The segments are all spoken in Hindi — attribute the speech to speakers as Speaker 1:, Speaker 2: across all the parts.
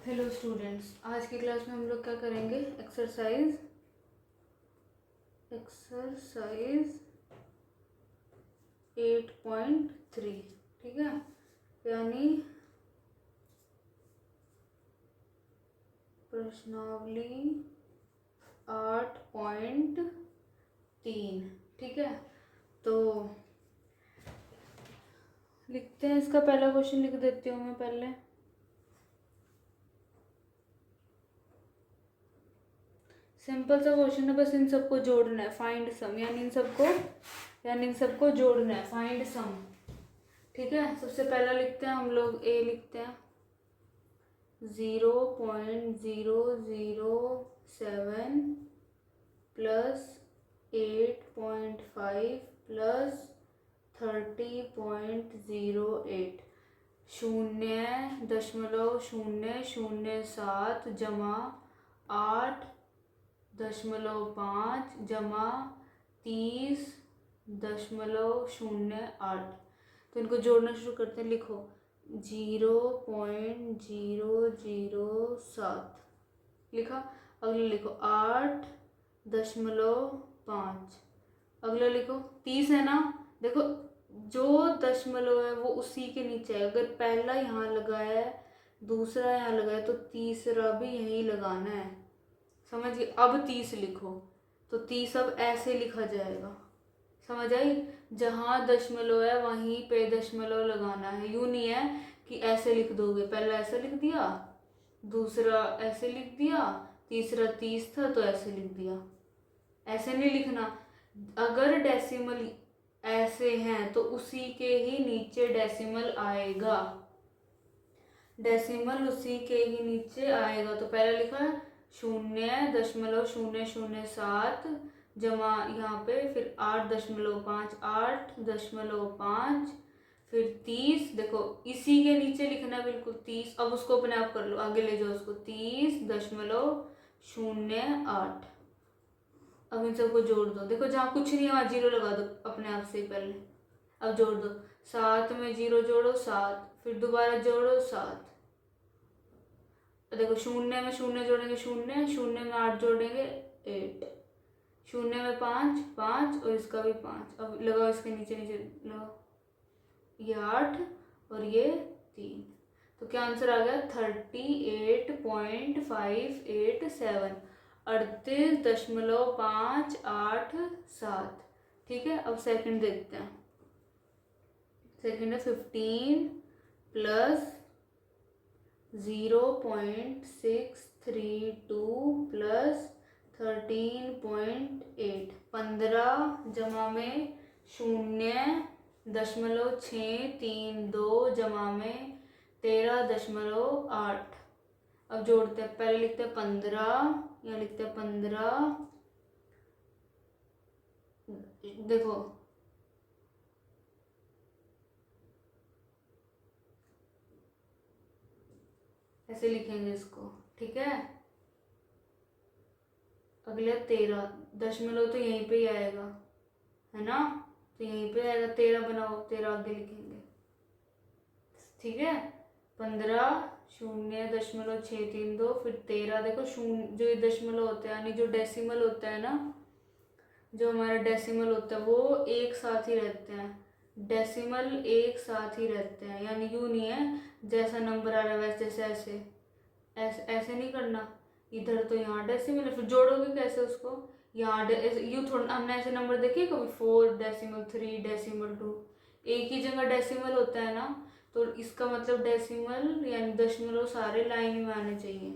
Speaker 1: हेलो स्टूडेंट्स, आज की क्लास में हम लोग क्या करेंगे? एक्सरसाइज 8.3, ठीक है, यानी प्रश्नावली 8.3, ठीक है। तो लिखते हैं, इसका पहला क्वेश्चन लिख देती हूँ मैं पहले। सिंपल सा क्वेश्चन है, बस इन सबको जोड़ना है, फाइंड सम, यानी इन सबको जोड़ना है, फाइंड सम, ठीक है। सबसे पहला लिखते हैं हम लोग, ए लिखते हैं 0.007 प्लस 8.5 प्लस 30.08 0.007 जमा 8.5 जमा 30.08। तो इनको जोड़ना शुरू करते हैं। लिखो 0.007 लिखा। अगला लिखो 8.5। अगला लिखो 30 है ना। देखो जो दशमलव है वो उसी के नीचे है। अगर पहला यहाँ लगाया है, दूसरा यहाँ लगाया है, तो तीसरा भी यहीं लगाना है, समझ गए। अब 30 लिखो, तो 30 अब ऐसे लिखा जाएगा, समझ आई। जहाँ दशमलव है वहीं पे दशमलव लगाना है। यूँ नहीं है कि ऐसे लिख दोगे, पहला ऐसे लिख दिया, दूसरा ऐसे लिख दिया, तीसरा 30 था तो ऐसे लिख दिया। ऐसे नहीं लिखना। अगर डेसिमल ऐसे हैं तो उसी के ही नीचे डेसिमल आएगा, डेसिमल उसी के ही नीचे आएगा। तो पहले लिखा है 0.007 जमा यहाँ पे, फिर 8.5, 8.5, फिर 30। देखो इसी के नीचे लिखना है बिल्कुल 30। अब उसको अपने आप कर लो, आगे ले जाओ उसको, 30.08। अब इन सबको जोड़ दो। देखो जहाँ कुछ नहीं है वहाँ जीरो लगा दो अपने आप से ही पहले। अब जोड़ दो, 7 में 0 जोड़ो 7, फिर दोबारा जोड़ो 7। देखो 0 में 0 जोड़ेंगे 0, 0 में 8 जोड़ेंगे 8, 0 में 5 5 और इसका भी 5। अब लगाओ इसके नीचे नीचे लगाओ, ये 8 और ये 3। तो क्या आंसर आ गया? 38.587, 38.587, ठीक है। अब सेकंड देखते हैं। सेकंड है 15 प्लस 0.632 प्लस 13.8, 15 जमा में 0.632 जमा में 13.8। अब जोड़ते हैं, पहले लिखते हैं 15, यहाँ लिखते हैं 15। देखो ऐसे लिखेंगे इसको, ठीक है। अगला 13, दशमलव तो यहीं पे ही आएगा, है ना, तो यहीं पे आएगा। 13 बनाओ, 13 आगे लिखेंगे, ठीक है। 15 0.632 फिर 13। देखो शून्य, जो ये दशमलव होता है यानी जो डेसिमल होता है ना, जो हमारा डेसिमल होता है वो एक साथ ही रहते हैं। डेसिमल एक साथ ही रहते हैं, यानी यूँ नहीं है जैसा नंबर आ रहा है वैसे जैसे ऐसे ऐसे नहीं करना। इधर तो यहाँ डेसिमल है, फिर जोड़ोगे कैसे उसको? यहाँ यूँ थोड़ा, हमने ऐसे नंबर देखे कभी 4.3.2, एक ही जगह डेसिमल होता है ना। तो इसका मतलब डेसिमल यानी दशमलव सारे लाइन में आने चाहिए।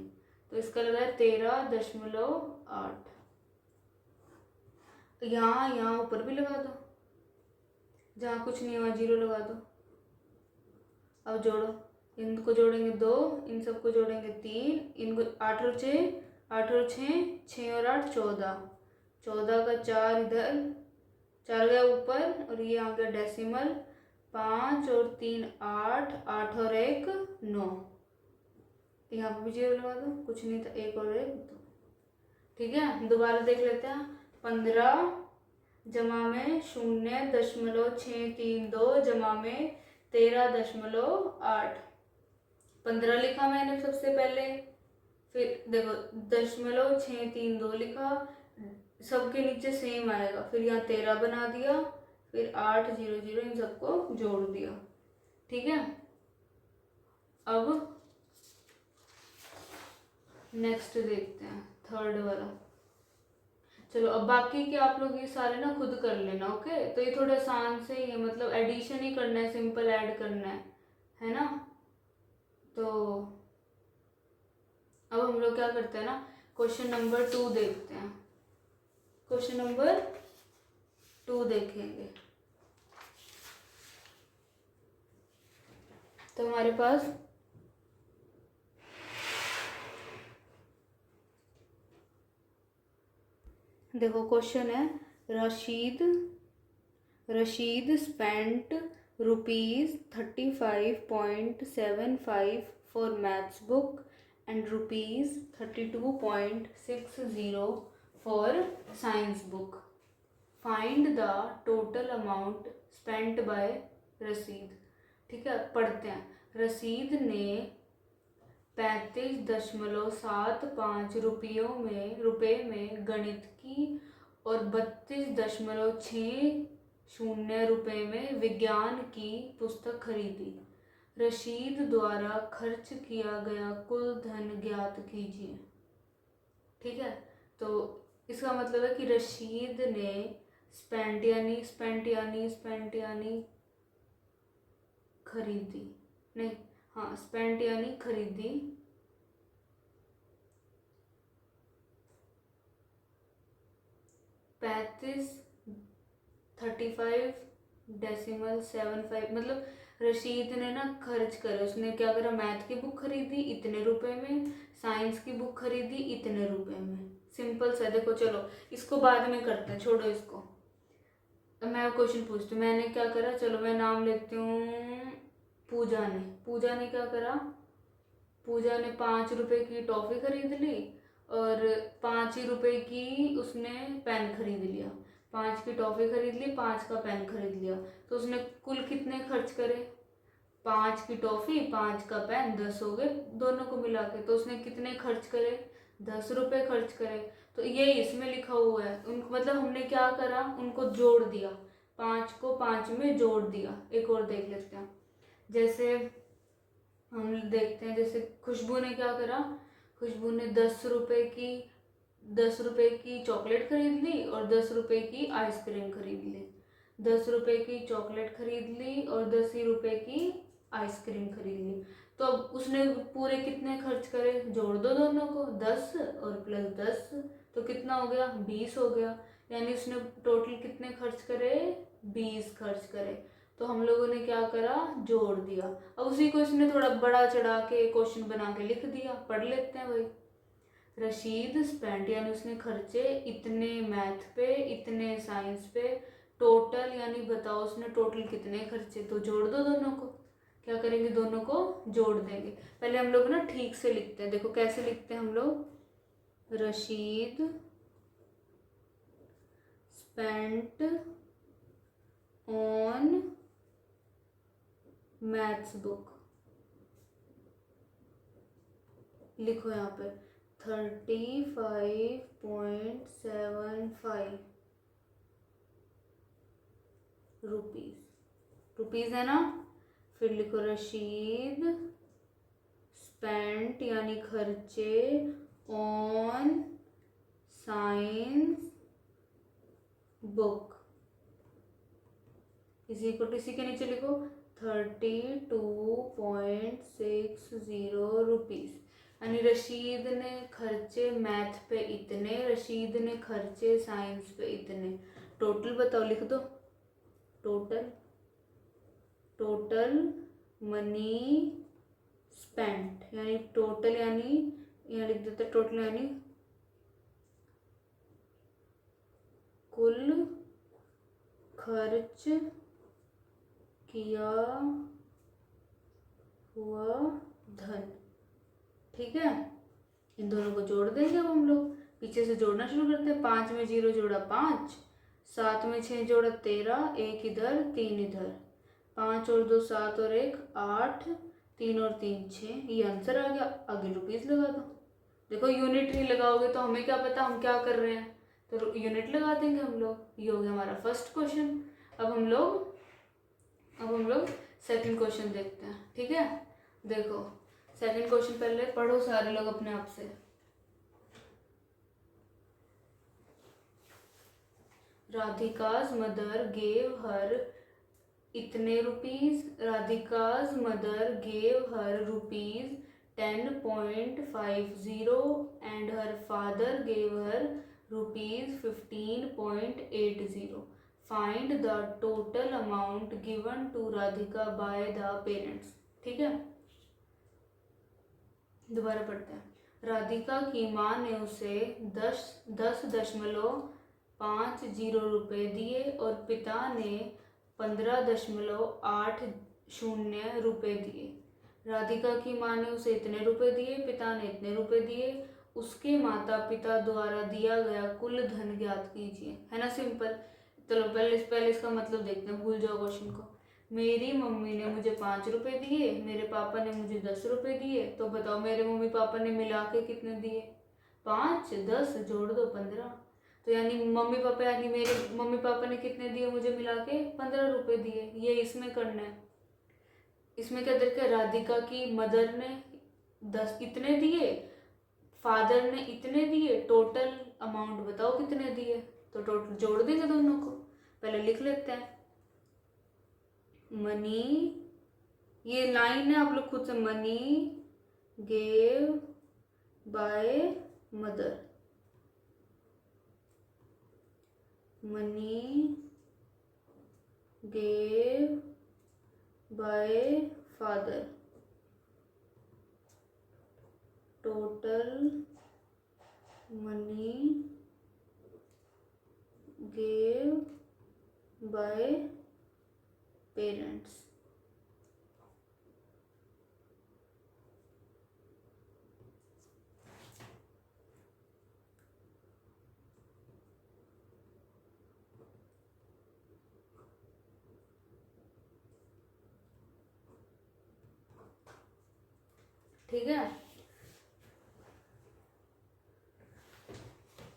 Speaker 1: तो इसका लगा है 13.8। तो यहाँ यहाँ ऊपर भी लगा दो, जहाँ कुछ नहीं वहाँ 0 लगा दो। अब जोड़ो, इनको जोड़ेंगे 2, इन सबको जोड़ेंगे 3, इनको 8 और 6, 8 और 6, 6 और 8 14, 14 का 4 इधर, 4 गया ऊपर और ये आ गया डेसिमल। 5 और 3 8, 8 और 1 9। यहाँ पर भी 0 लगा दो, कुछ नहीं था, 1 और 1 2, ठीक है। दोबारा देख लेते हैं। 15 जमा में 0.632 जमा में 13.8। 15 लिखा मैंने सबसे पहले, फिर देखो 0.632 लिखा, सबके नीचे सेम आएगा, फिर यहाँ 13 बना दिया, फिर 8 0 0 इन सबको जोड़ दिया। ठीक है, अब नेक्स्ट देखते हैं थर्ड वाला। चलो अब बाकी के आप लोग ये सारे ना खुद कर लेना। ओके, तो ये थोड़ा आसान से ही है, मतलब एडिशन ही करना है, सिंपल ऐड करना है ना। तो अब हम लोग क्या करते हैं ना, क्वेश्चन नंबर 2 देखते हैं। क्वेश्चन नंबर 2 देखेंगे। तो हमारे पास देखो क्वेश्चन है, Rashid spent ₹35.75 for maths book and ₹32.60 for science book. Find the total amount spent by Rashid. ठीक है, पढ़ते हैं। रशीद ने 35.75 रुपये में गणित की और 32.60 रुपये में विज्ञान की पुस्तक खरीदी। रशीद द्वारा खर्च किया गया कुल धन ज्ञात कीजिए। ठीक है, तो इसका मतलब है कि रशीद ने स्पेंट यानी खरीदी, नहीं हाँ स्पेंट यानी खरीदी 35.75 मतलब रशीद ने ना खर्च करे, उसने क्या करा, मैथ की बुक खरीदी इतने रुपए में, साइंस की बुक खरीदी इतने रुपए में। सिंपल सा, देखो चलो इसको बाद में करते हैं, छोड़ो इसको। अब मैं क्वेश्चन पूछती हूँ, मैंने क्या करा, चलो मैं नाम लेती हूँ पूजा ने क्या करा, पूजा ने 5 रुपए की टॉफी खरीद ली और 5 रुपए की उसने पेन खरीद लिया। 5 की टॉफी खरीद ली, 5 का पेन खरीद लिया, तो उसने कुल कितने खर्च करे, 5 की टॉफी 5 का पेन 10 हो गए दोनों को मिला के, तो उसने कितने खर्च करे, 10 रुपये खर्च करे। तो ये इसमें लिखा हुआ है, उनको मतलब हमने क्या करा, उनको जोड़ दिया, 5 को 5 में जोड़ दिया। एक और देख लेते हैं, जैसे हम देखते हैं, जैसे खुशबू ने क्या करा, खुशबू ने 10 रुपए की चॉकलेट खरीद ली और 10 रुपए की आइसक्रीम खरीद ली। 10 रुपए की चॉकलेट खरीद ली और 10 ही रुपए की आइसक्रीम खरीद ली। तो अब उसने पूरे कितने खर्च करे, जोड़ दो दोनों को, 10 और प्लस 10, तो कितना हो गया, 20 हो गया। यानी उसने टोटल कितने खर्च करे, 20 खर्च करे। तो हम लोगों ने क्या करा, जोड़ दिया। अब उसी को इसने थोड़ा बड़ा चढ़ा के क्वेश्चन बना के लिख दिया, पढ़ लेते हैं भाई। रशीद स्पेंट यानी उसने खर्चे इतने मैथ पे, इतने साइंस पे, टोटल यानी बताओ उसने टोटल कितने खर्चे, तो जोड़ दो दोनों को। क्या करेंगे, दोनों को जोड़ देंगे। पहले हम लोग ना ठीक से लिखते हैं, देखो कैसे लिखते हैं हम लोग, Rashid spent on maths book, लिखो यहाँ पे 35.75 रुपीज़ है ना। फिर लिखो रशीद स्पेंट यानी खर्चे ऑन साइंस बुक, इसी के नीचे लिखो 32.60 रुपीज़। यानी रशीद ने खर्चे मैथ पे इतने, रशीद ने खर्चे साइंस पे इतने। टोटल बताओ, लिख दो टोटल मनी स्पेंट, यानी टोटल यानी यहाँ लिख देते, टोटल यानी कुल खर्च किया हुआ धन। ठीक है, इन दोनों को जोड़ देंगे अब हम लोग, पीछे से जोड़ना शुरू करते हैं। 5 में 0 जोड़ा 5, 7 में 6 जोड़ा 13, 1 इधर 3 इधर, 5 और 2 7 और 1 8, 3 और 3 6, ये आंसर आ गया। आगे रुपीज़ लगा दो। देखो यूनिट नहीं लगाओगे तो हमें क्या पता हम क्या कर रहे हैं, तो यूनिट लगा देंगे हम लोग। ये हो गया हमारा फर्स्ट क्वेश्चन। अब हम लोग सेकंड क्वेश्चन देखते हैं, ठीक है। देखो सेकंड क्वेश्चन पहले पढ़ो सारे लोग अपने आप से। राधिका's mother gave her इतने rupees. राधिका's mother gave her rupees 10.50 and her father gave her rupees 15.80. Find the total amount given to Radhika by the parents। ठीक है, दोबारा पढ़ते हैं। राधिका की माँ ने उसे 10.50 रुपये दिए और पिता ने 15.80 रुपये दिए। राधिका की माँ ने उसे इतने रुपए दिए, पिता ने इतने रुपए दिए। उसके माता पिता द्वारा दिया गया कुल धन ज्ञात कीजिए। है ना सिंपल। चलो पहले इसका मतलब देखते हैं, भूल जाओ क्वेश्चन को। मेरी मम्मी ने मुझे 5 रुपए दिए, मेरे पापा ने मुझे 10 रुपए दिए। तो बताओ मेरे मम्मी पापा ने मिला के कितने दिए? 5 10 जोड़ दो 15। तो यानी मेरे मम्मी पापा ने कितने दिए मुझे मिला के? 15 रुपए दिए। ये इसमें करना है। इसमें क्या देखा, राधिका की मदर ने 10 इतने दिए, फादर ने इतने दिए, टोटल अमाउंट बताओ कितने दिए। तो टोटल जोड़ देंगे दोनों को। पहले लिख लेते हैं। मनी, ये लाइन है, आप लोग खुद से, money gave by mother, money gave by father, total money gave by parents. ठीक है,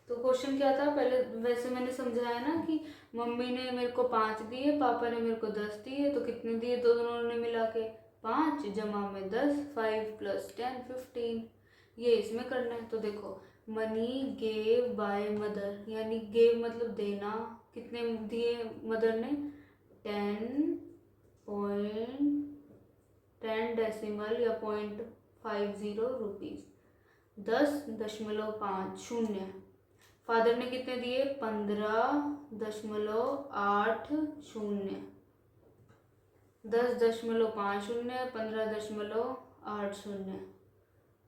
Speaker 1: तो क्वेश्चन क्या था पहले वैसे मैंने समझाया ना कि मम्मी ने मेरे को 5 दिए, पापा ने मेरे को 10 दिए। तो कितने दिए दोनों ने मिला के? 5 जमा में 10, 5 + 10 15। ये इसमें करना है। तो देखो मनी गेव बाय मदर, यानी गेव मतलब देना। कितने दिए मदर ने? 10 डेसिमल या 0.50 रुपीज, 10.50। फादर ने कितने दिए? 15.80, 10.50, 15.80।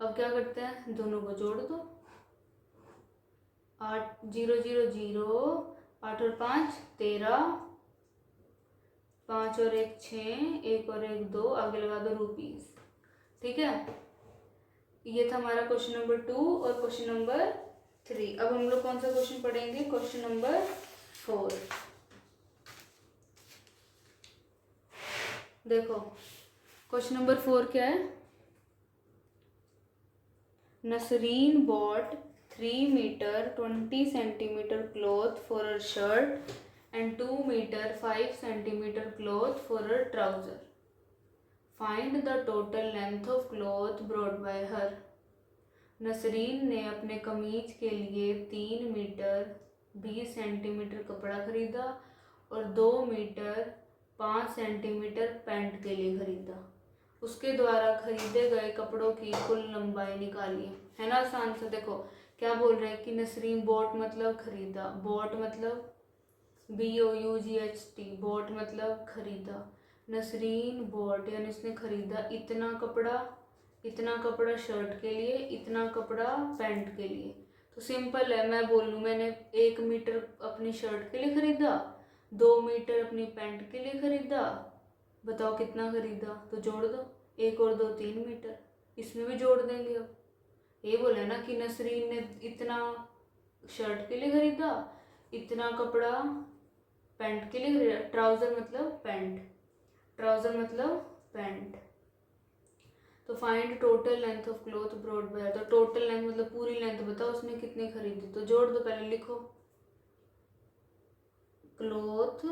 Speaker 1: अब क्या करते हैं, दोनों को जोड़ दो। 8 0 0 0, 8 और 5 13, 5 और 1 6, 1 और 1 2, आगे लगा दो रुपीज। ठीक है, ये था हमारा क्वेश्चन नंबर 2 और क्वेश्चन नंबर 3। अब हम लोग कौन सा क्वेश्चन पढ़ेंगे? Question number 4। देखो क्वेश्चन नंबर 4 क्या है? Nasreen bought 3 meter 20 centimeter cloth for her shirt and 2 meter 5 centimeter cloth for her trouser. Find the total length of cloth brought by her. Nasreen ने अपने कमीज के लिए 3 मीटर 20 सेंटीमीटर कपड़ा खरीदा और 2 मीटर 5 सेंटीमीटर पैंट के लिए खरीदा। उसके द्वारा खरीदे गए कपड़ों की कुल लंबाई निकालिए। है ना आसान से। देखो क्या बोल रहे हैं कि नसरीन बॉट मतलब खरीदा, बॉट मतलब BOUGHT, बॉट मतलब खरीदा। नसरीन बॉट यानी उसने खरीदा इतना कपड़ा शर्ट के लिए, इतना कपड़ा पैंट के लिए। तो सिंपल है, मैं बोल लूँ मैंने 1 मीटर अपनी शर्ट के लिए खरीदा, 2 मीटर अपनी पैंट के लिए खरीदा। बताओ कितना खरीदा? तो जोड़ दो, 1 और 2 3 मीटर। इसमें भी जोड़ देंगे। अब ये बोला ना कि नसरीन ने इतना शर्ट के लिए खरीदा, इतना कपड़ा पैंट के लिए खरीदा। ट्राउज़र मतलब पैंट, ट्राउज़र मतलब पैंट। तो find total length of cloth brought by, तो टोटल लेंथ मतलब पूरी लेंथ बताओ उसने कितनी खरीदी, तो जोड़ दो, पहले लिखो क्लॉथ,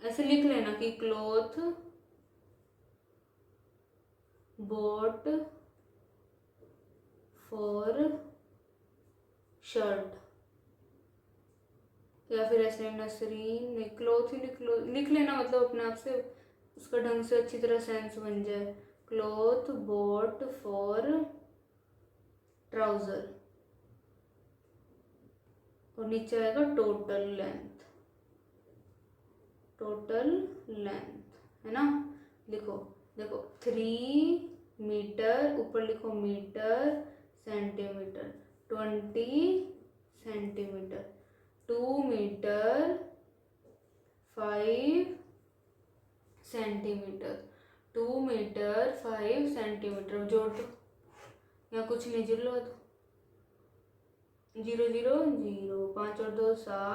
Speaker 1: ऐसे लिख लेना कि क्लॉथ बॉट फॉर शर्ट, या फिर ऐसे नसरीन ने क्लॉथ ही लिख लेना, मतलब अपने आप से उसका ढंग से अच्छी तरह सेंस बन जाए। क्लॉथ बॉट फॉर ट्राउजर, और नीचे आएगा टोटल लेंथ, टोटल लेंथ है ना। लिखो, देखो 3 मीटर, ऊपर लिखो metre centimetre, 20 centimetre, 2 metre 5 centimetre, 2 metre 5 centimetre, जोड़ दो, यहाँ कुछ नहीं, जीरो 0 0 0, 5 और 2 7।